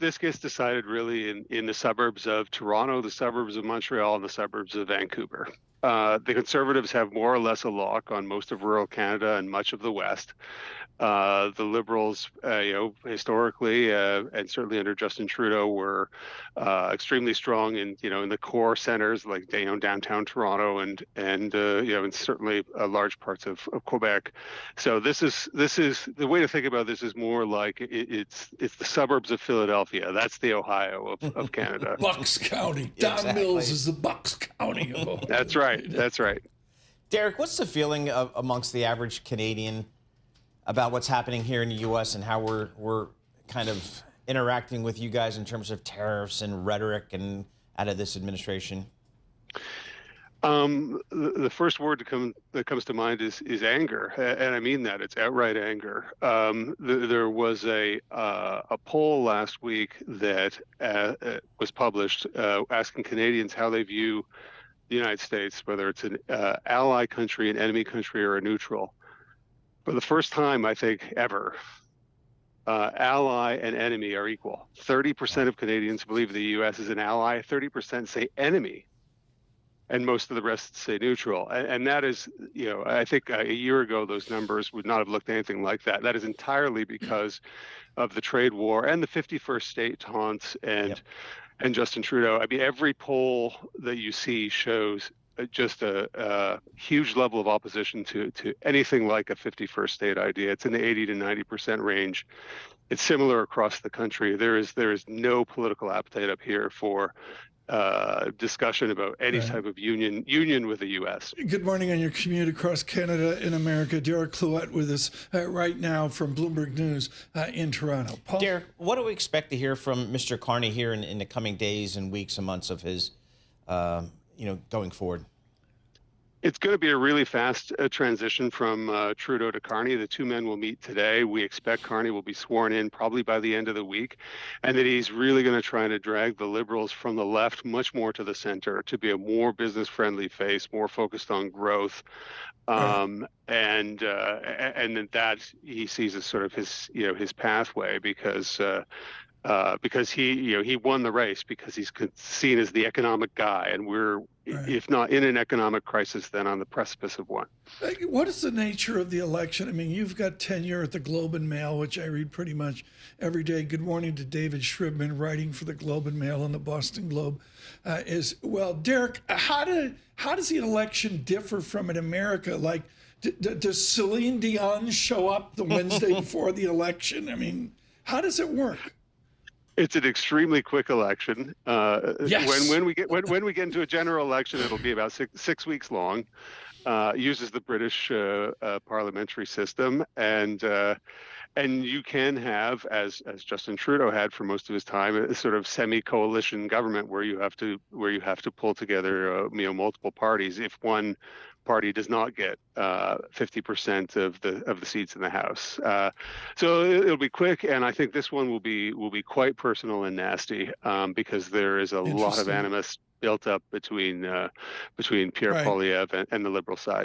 this gets decided really in the suburbs of Toronto, the suburbs of Montreal, and the suburbs of Vancouver. The Conservatives have more or less a lock on most of rural Canada and much of the West. The Liberals, historically, and certainly under Justin Trudeau, were extremely strong in the core centers like downtown Toronto and certainly large parts of Quebec. So this is the way to think about this is more like it's the suburbs of Philadelphia. That's the Ohio of Canada. Bucks County. Don Exactly. Mills is the Bucks County of Ohio. That's right. That's right. Derek, what's the feeling amongst the average Canadian about what's happening here in the U.S. and how we're kind of interacting with you guys in terms of tariffs and rhetoric and out of this administration? The first word that comes to mind is anger, and I mean that. It's outright anger. There was a poll last week that was published asking Canadians how they view the United States, whether it's an ally country, an enemy country, or a neutral. For the first time, I think, ever, ally and enemy are equal. 30% of Canadians believe the U.S. is an ally, 30% say enemy, and most of the rest say neutral. And that is, I think a year ago, those numbers would not have looked anything like that. That is entirely because of the trade war and the 51st state taunts and Justin Trudeau. I mean, every poll that you see shows just a huge level of opposition to anything like a 51st state idea. It's in the 80 to 90% range. It's similar across the country. There is no political appetite up here for discussion about any type of union with the U.S. Good morning on your commute across Canada and America. Derek Clouet with us right now from Bloomberg News in Toronto. Paul? Derek, what do we expect to hear from Mr. Carney here in the coming days and weeks and months of his, going forward? It's going to be a really fast transition from Trudeau to Carney. The two men will meet today. We expect Carney will be sworn in probably by the end of the week, and that he's really going to try to drag the Liberals from the left much more to the center to be a more business-friendly face, more focused on growth, and that he sees as sort of his pathway because he won the race because he's seen as the economic guy, and we're, if not in an economic crisis, then on the precipice of one. What is the nature of the election? I mean, you've got tenure at the Globe and Mail, which I read pretty much every day. Good morning to David Shribman, writing for the Globe and Mail and the Boston Globe as well. Derek, how does the election differ from in America? Like, does Celine Dion show up the Wednesday before the election? I mean, how does it work? It's an extremely quick election. Yes. When we get into a general election, it'll be about six weeks long. Uses the British parliamentary system, and you can have, as Justin Trudeau had for most of his time, a sort of semi-coalition government where you have to pull together multiple parties if one party does not get 50% of the seats in the House. So it'll be quick, and I think this one will be quite personal and nasty because there is a lot of animus built up between Pierre Poilievre and the Liberal side.